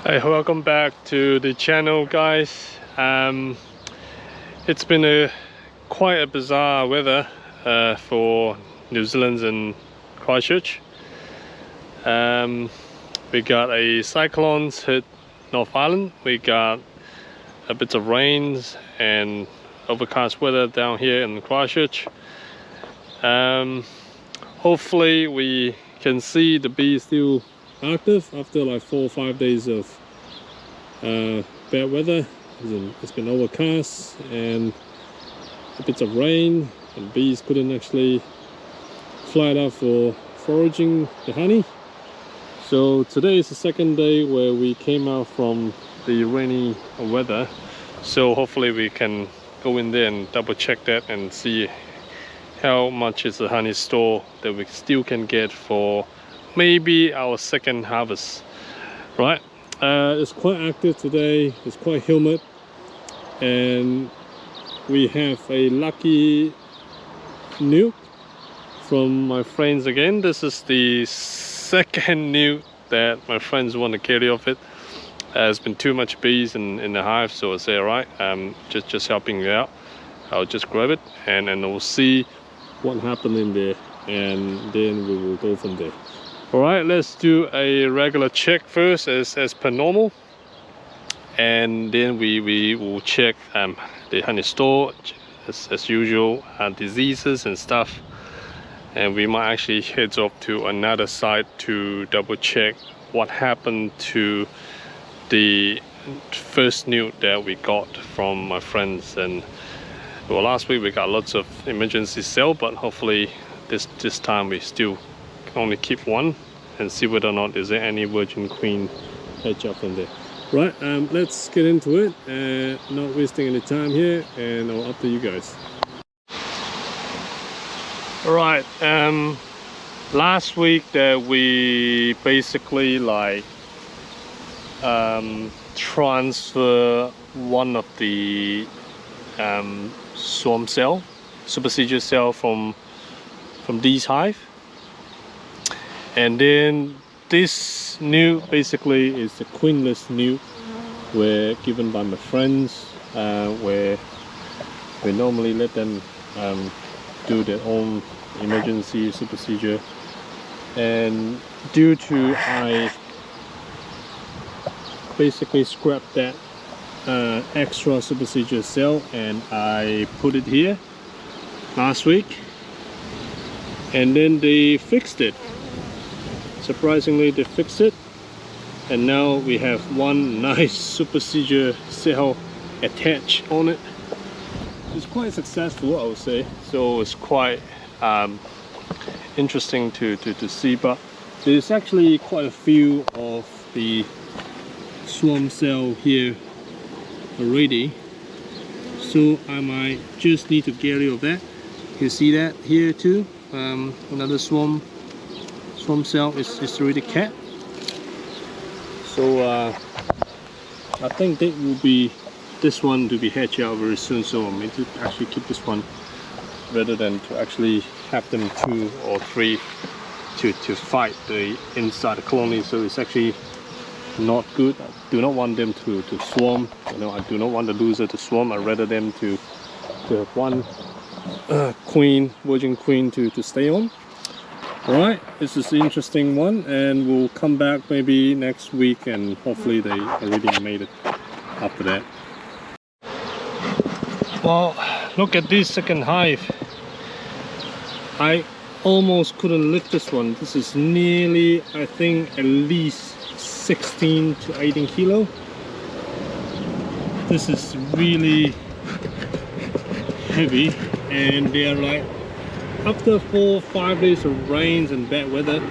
Hey, welcome back to the channel, guys. It's been quite a bizarre weather for New Zealand and Christchurch. We got a cyclone hit North Island. We got a bit of rains and overcast weather down here in Christchurch. Hopefully we can see the bees still active after like 4 or 5 days of bad weather. It's been overcast and a bit of rain, and bees couldn't actually fly out for foraging the honey. So today is the second day where we came out from the rainy weather, so hopefully we can go in there and double check that and see how much is the honey store that we still can get for maybe our second harvest, right? It's quite active today. It's quite humid, and we have a lucky nuke from my friends again. This is the second nuke that my friends want to carry off it. There's been too much bees in the hive, so I say, all right, just helping you out. I'll just grab it and we'll see what happened in there, and then we will go from there. Alright, let's do a regular check first as per normal, and then we will check the honey store as usual, diseases and stuff, and we might actually head off to another site to double check what happened to the first nuke that we got from my friends. And well, last week we got lots of emergency sale, but hopefully this time we still only keep one and see whether or not is there any virgin queen hatch up in there. Right, let's get into it, not wasting any time here, and I'll update you guys. Alright, last week that we basically like transfer one of the swarm cell, supercedure cell from these hive, and then this nuke basically is the queenless nuke were given by my friends, where we normally let them do their own emergency supercedure, and due to I basically scrapped that extra supercedure cell and I put it here last week, and then they fixed it. Surprisingly, they fixed it, and now we have one nice supercedure cell attached on it. It's quite successful, I would say, so it's quite interesting to see. But there's actually quite a few of the swarm cell here already, so I might just need to get rid of that. You see that here too, another swarm cell is already capped, so I think that will be this one to be hatched out very soon, so I'm going to actually keep this one rather than to actually have them 2 or 3 to fight the inside the colony. So it's actually not good. I do not want them to swarm. You know, I do not want the loser to swarm. I'd rather them to have one virgin queen to stay on. Alright, this is an interesting one, and we'll come back maybe next week and hopefully they already made it after that. Well, look at this second hive. I almost couldn't lift this one. This is nearly, I think, at least 16 to 18 kilo. This is really heavy, and they are like, after 4 or 5 days of rains and bad weather,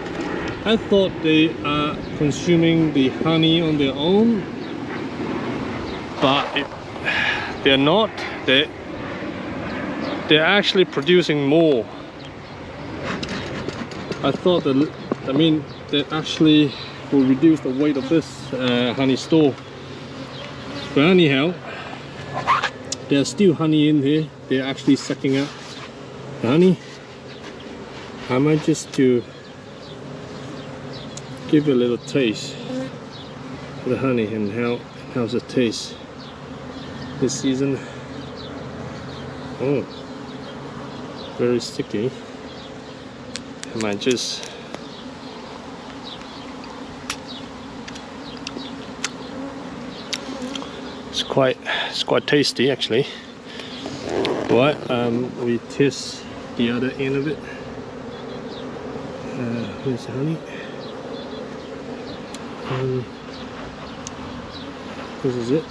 I thought they are consuming the honey on their own, but they're not. They're actually producing more. I thought that, I mean, they actually will reduce the weight of this honey store. But anyhow, there's still honey in here. They're actually sucking up the honey. I might just to give it a little taste. the honey and how's it taste this season. Oh, very sticky. I might just it's quite tasty actually. Right, we test the other end of it. Here's the honey. This is it.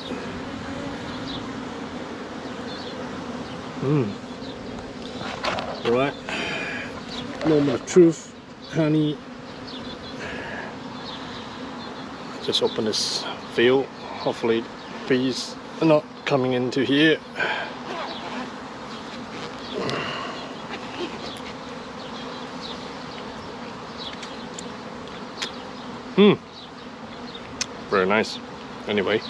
Right, moment of truth. Honey. Just open this valve. Hopefully bees are not coming into here. Very nice. Anyway,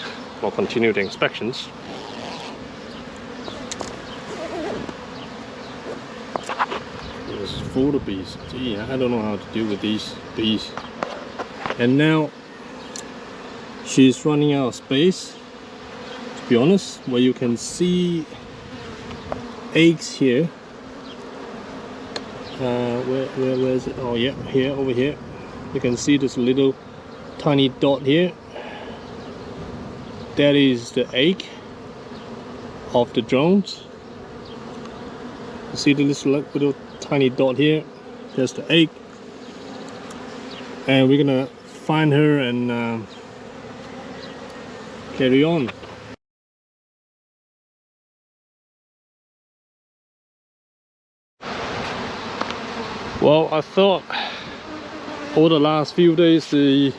we'll continue the inspections. This is full of bees. Gee, I don't know how to deal with these bees. And now she's running out of space, to be honest, where you can see eggs here. Where is it? Oh yeah, here, over here. You can see this little tiny dot here. That is the egg of the drones. You see the little tiny dot here? That's the egg. And we're gonna find her and carry on. Well, I thought over the last few days the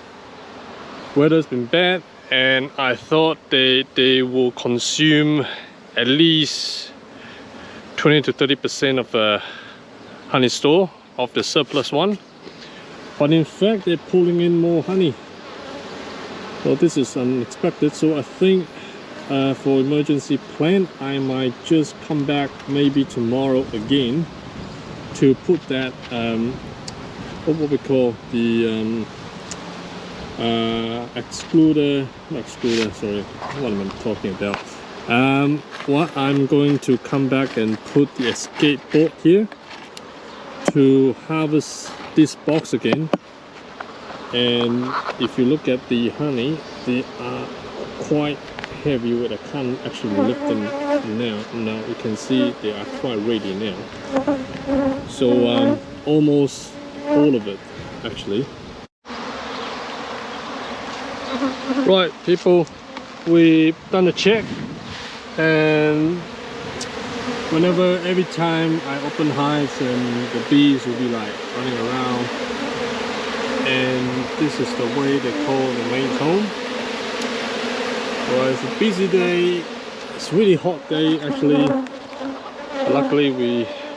weather's been bad, and I thought they will consume at least 20 to 30% of the honey store of the surplus one, but in fact they're pulling in more honey. Well, this is unexpected, so I think for emergency plan I might just come back maybe tomorrow again to put that what we call the excluder, sorry, what am I talking about? What I'm going to come back and put the escape board here to harvest this box again. And if you look at the honey, they are quite heavy weight. I can't actually lift them now. Now you can see they are quite ready now. So almost all of it actually. Right, people, we've done a check, and every time I open hives and the bees will be like running around, and this is the way they call the main comb. Well, it's a busy day, it's a really hot day actually. Luckily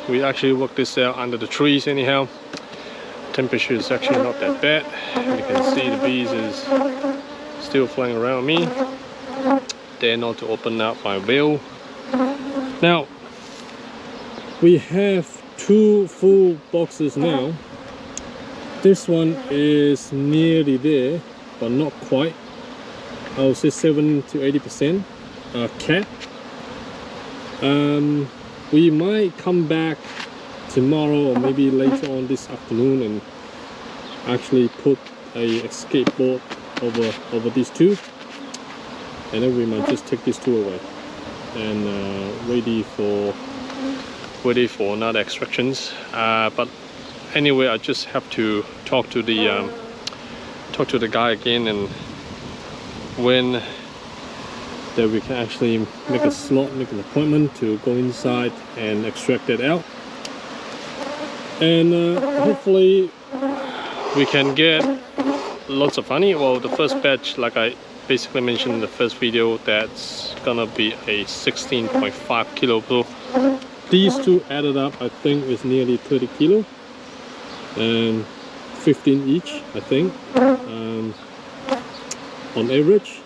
we actually worked this out under the trees anyhow. Temperature is actually not that bad. You can see the bees is still flying around me. Dare not to open up my veil. Now we have 2 full boxes now. This one is nearly there, but not quite. I would say 70 to 80% cat. We might come back tomorrow or maybe later on this afternoon and actually put a escape board over these 2, and then we might just take these 2 away and ready for another extractions. But anyway, I just have to talk to the guy again, and when that we can actually make a slot, make an appointment to go inside and extract it out, and hopefully we can get lots of honey. Well, the first batch, like I basically mentioned in the first video, that's gonna be a 16.5 kilo. So these 2 added up, I think, is nearly 30 kilo, and 15 each, I think, on average.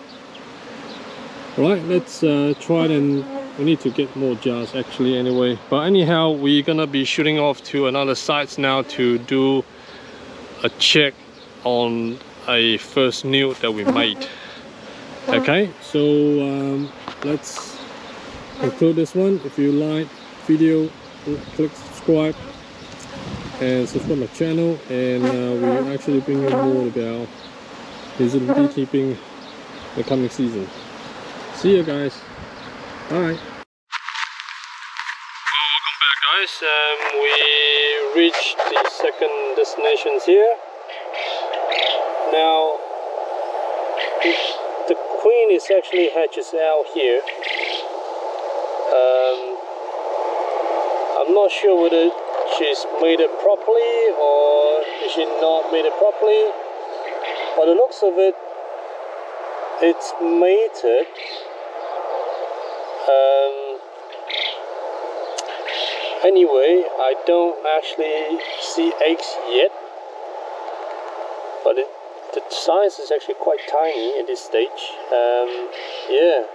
Alright, let's try it, and we need to get more jars actually anyway. But anyhow, we're gonna be shooting off to another site now to do a check on a first nude that we made. Okay, so let's conclude this one. If you like video, click subscribe and subscribe my channel, and we actually bring you more about New Zealand beekeeping the coming season. See you guys. Bye. Welcome back, guys. We reached the second destinations here. Now the queen is actually hatches out here. I'm not sure whether she's made it properly or is she not made it properly. By the looks of it, it's mated. Anyway, I don't actually see eggs yet, but the size is actually quite tiny at this stage. Yeah.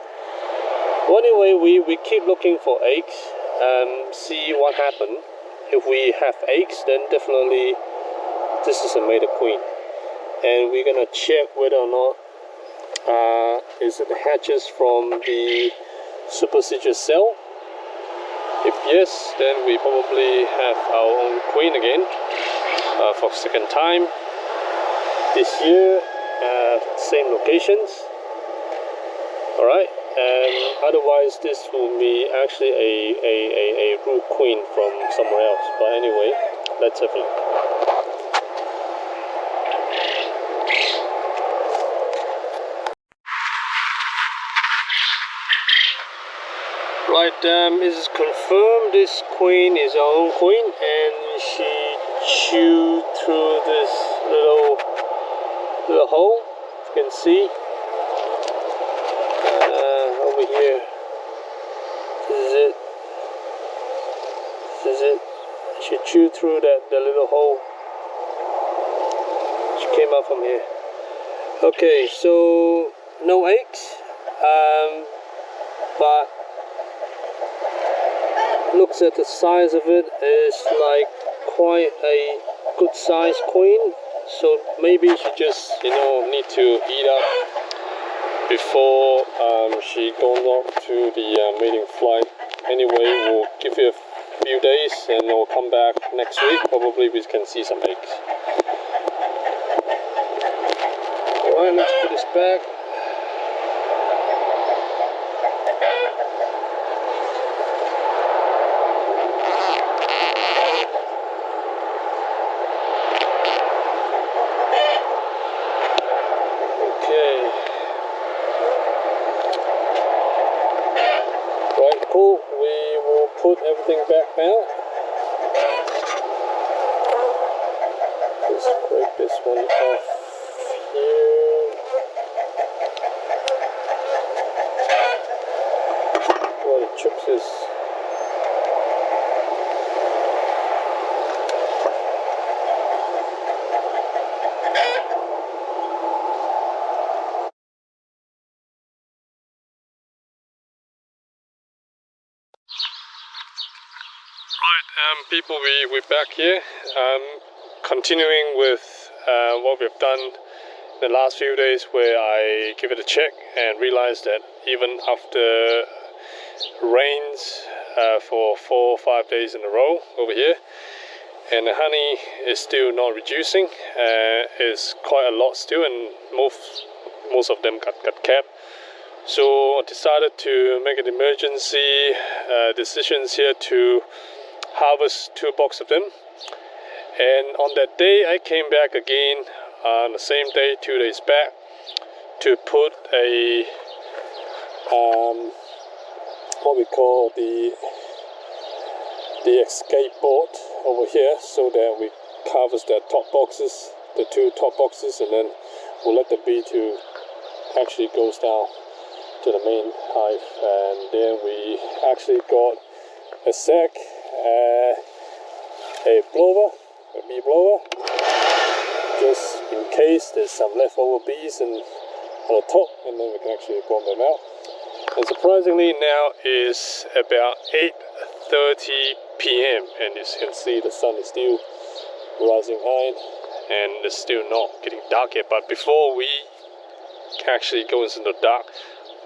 Well, anyway, we keep looking for eggs, see what happens. If we have eggs, then definitely this is a mated queen, and we're gonna check whether or not is it hatches from the supercedure cell. If yes, then we probably have our own queen again for second time this year, same locations. Alright, and otherwise this will be actually a brood queen from somewhere else. But anyway, let's have a look. Right, it is confirmed this queen is our own queen, and she chewed through this little hole, you can see. Over here, this is it. She chewed through the little hole. She came out from here. Okay, so no eggs, but looks at the size of it, is like quite a good size queen. So maybe she just need to eat up before she goes off to the mating flight. Anyway, we'll give it a few days and we'll come back next week. Probably we can see some eggs. Alright, let's put this back. Cool, we will put everything back now. Just break this one off here. What the chips is. People, we're back here, continuing with what we've done the last few days, where I give it a check and realized that even after rains for 4 or 5 days in a row over here, and the honey is still not reducing, is quite a lot still, and most of them got capped. So I decided to make an emergency decisions here to harvest 2 boxes of them. And on that day I came back again on the same day 2 days back to put a what we call the escape board over here, so that we harvest the top boxes, the 2 top boxes, and then we'll let the bee to actually goes down to the main hive. And then we actually got a sack, a blower, a bee blower, just in case there's some leftover bees on the top, and then we can actually bomb them out. And surprisingly, now is about 8:30 p.m. and as you can see, the sun is still rising high and it's still not getting dark yet. But before we actually goes in the dark.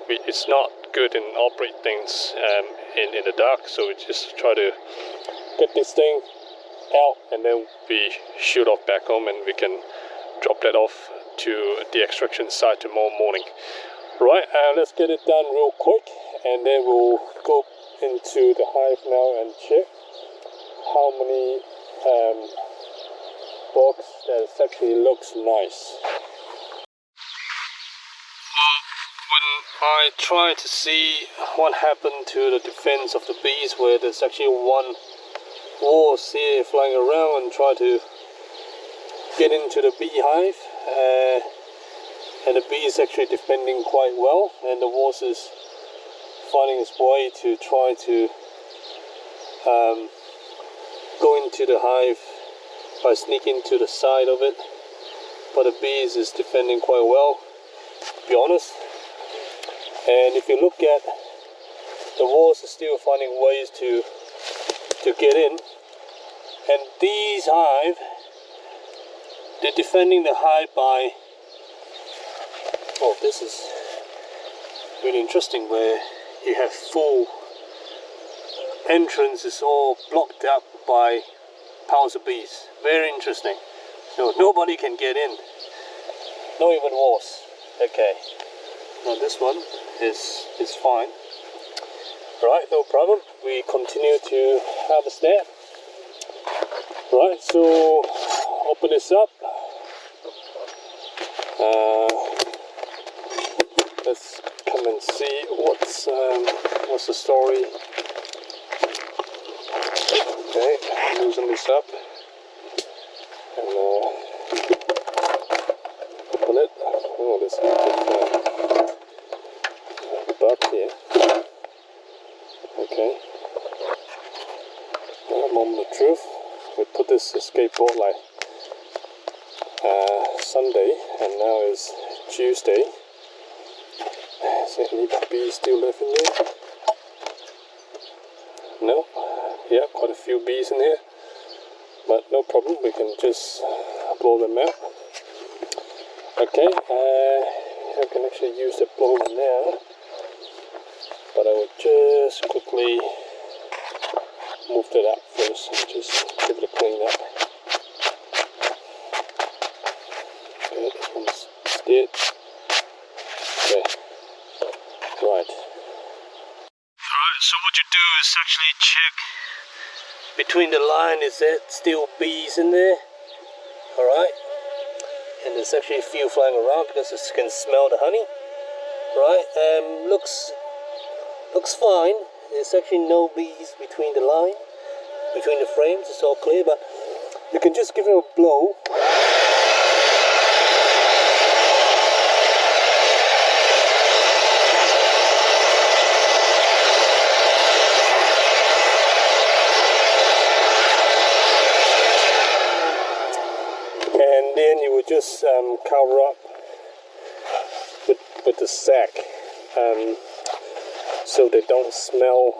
It's not good in operate things in the dark, so we just try to get this thing out, and then we shoot off back home, and we can drop that off to the extraction site tomorrow morning. Right, let's get it done real quick, and then we'll go into the hive now and check how many box that actually looks nice. When I try to see what happened to the defense of the bees, where there's actually one wasp here flying around and try to get into the beehive, and the bee is actually defending quite well, and the wasp is finding its way to try to go into the hive by sneaking to the side of it, but the bees is defending quite well, to be honest. And if you look at the wasp is still finding ways to get in, and these hive, they're defending the hive by, oh, this is really interesting, where you have full entrance is all blocked up by piles of bees. Very interesting. So nobody can get in, not even wasps. Okay, now this one is fine. Right, no problem. We continue to harvest that. Right, so open this up. Let's come and see what's the story. Okay, loosen this up and open it. Oh, there's a bug here. Okay. Moment of truth. We put this escape board like Sunday, and now is Tuesday. Is there any bees still left in there? No? Yeah, quite a few bees in here, but no problem, we can just blow them out. Okay, I can actually use the blower now, but I will just quickly move that up first and just give it a clean up. Okay, this one's dead. Okay, right. Alright, so what you do is actually check between the line, is there still bees in there? Alright, and there's actually a few flying around because you can smell the honey. Right, looks fine. There's actually no bees between the line, between the frames, it's all clear, but you can just give it a blow. And then you would just cover up with the sack, so they don't smell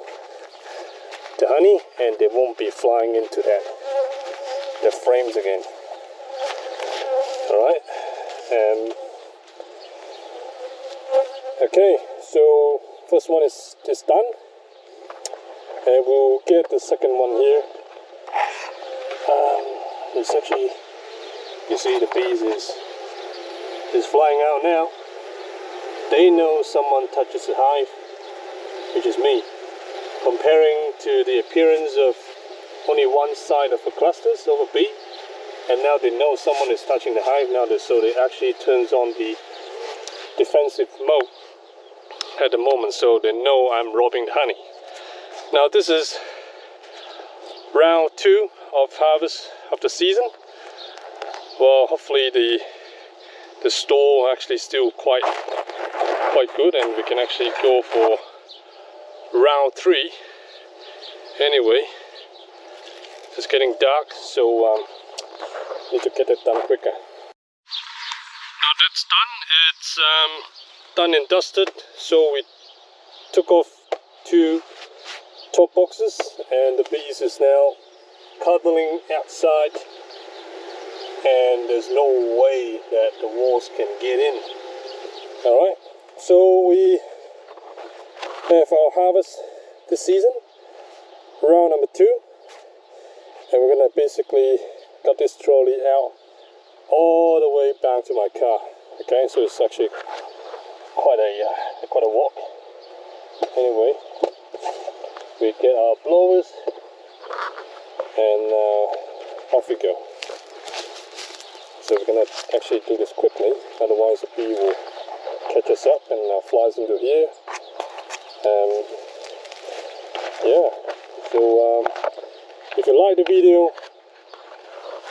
the honey and they won't be flying into the frames again. Alright, okay, so first one is just done, and we'll get the second one here. It's actually, you see the bees is flying out now. They know someone touches the hive, which is me. Comparing to the appearance of only one side of the clusters of a bee, and now they know someone is touching the hive now, so they actually turns on the defensive mode at the moment, so they know I'm robbing the honey. Now this is round 2 of harvest of the season. Well, hopefully the store actually still quite good, and we can actually go for round 3. Anyway, it's getting dark, so need to get it done quicker. Now that's done. It's done and dusted. So we took off 2 top boxes, and the bees is now cuddling outside, and there's no way that the wasp can get in. Alright, so we have our harvest this season, round number 2, and we're gonna basically got this trolley out all the way back to my car. Okay, so it's actually quite a walk. Anyway, we get our blowers and off we go. So we're gonna actually do this quickly, otherwise the bee will catch us up and flies into here. Yeah, so if you like the video,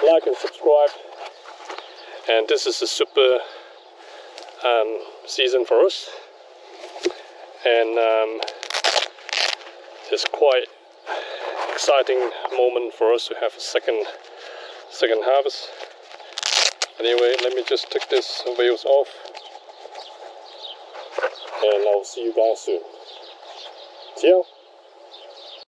like and subscribe. And this is a super season for us, and it's quite exciting moment for us to have a second harvest. Anyway, let me just take this wheels off, and I'll see you guys soon. See ya.